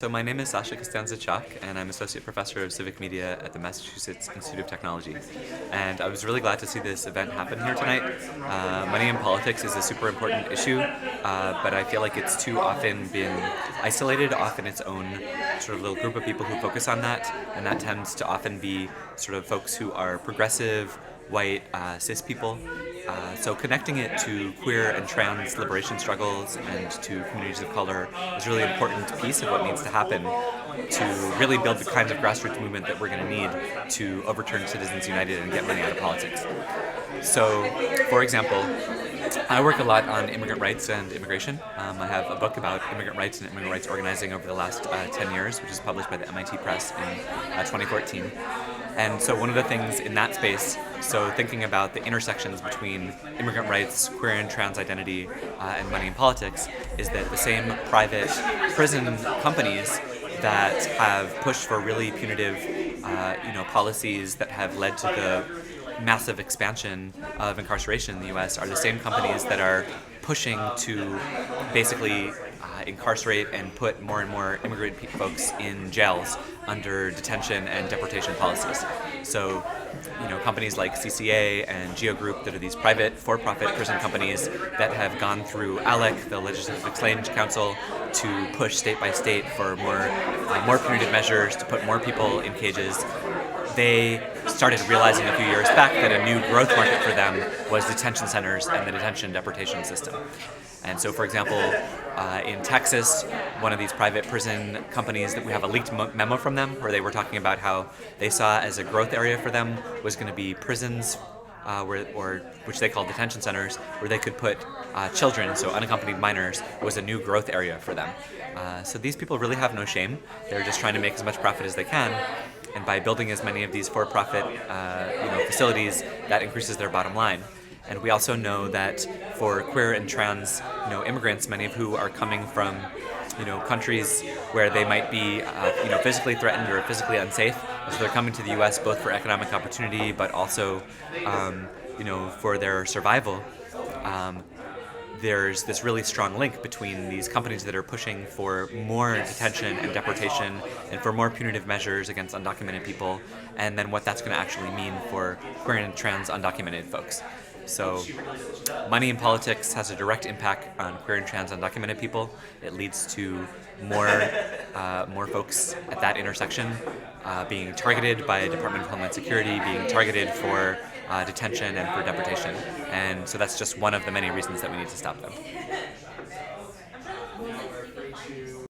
So my name is Sasha Costanza-Chak, and I'm Associate Professor of Civic Media at the Massachusetts Institute of Technology. And I was really glad to see this event happen here tonight. Money in politics is a super important issue, but I feel like it's too often been isolated off in its own sort of little group of people who focus on that, and that tends to often be sort of folks who are progressive, white, cis people. So connecting it to queer and trans liberation struggles and to communities of color is a really important piece of what needs to happen to really build the kinds of grassroots movement that we're going to need to overturn Citizens United and get money out of politics. So, for example, I work a lot on immigrant rights and immigration. I have a book about immigrant rights and immigrant rights organizing over the last 10 years, which is published by the MIT Press in 2014. And so one of the things in that space, so thinking about the intersections between immigrant rights, queer and trans identity, and money in politics, is that the same private prison companies that have pushed for really punitive policies that have led to the massive expansion of incarceration in the US are the same companies that are pushing to basically incarcerate and put more and more immigrant folks in jails under detention and deportation policies. So, companies like CCA and Geo Group that are these private, for-profit prison companies that have gone through ALEC, the Legislative Exchange Council, to push state by state for more punitive measures, to put more people in cages. They started realizing a few years back that a new growth market for them was detention centers and the detention deportation system. And so, for example, in Texas, one of these private prison companies, that we have a leaked memo from them where they were talking about how they saw as a growth area for them was going to be prisons, which they call detention centers, where they could put children, so unaccompanied minors, was a new growth area for them. So these people really have no shame. They're just trying to make as much profit as they can. And by building as many of these for-profit facilities, that increases their bottom line. And we also know that for queer and trans immigrants, many of who are coming from countries where they might be physically threatened or physically unsafe, so they're coming to the U.S. both for economic opportunity, but also for their survival. There's this really strong link between these companies that are pushing for more detention and deportation and for more punitive measures against undocumented people, and then what that's going to actually mean for queer and trans undocumented folks. So money in politics has a direct impact on queer and trans undocumented people. It leads to more folks at that intersection being targeted by the Department of Homeland Security, being targeted for detention and for deportation. And so that's just one of the many reasons that we need to stop them.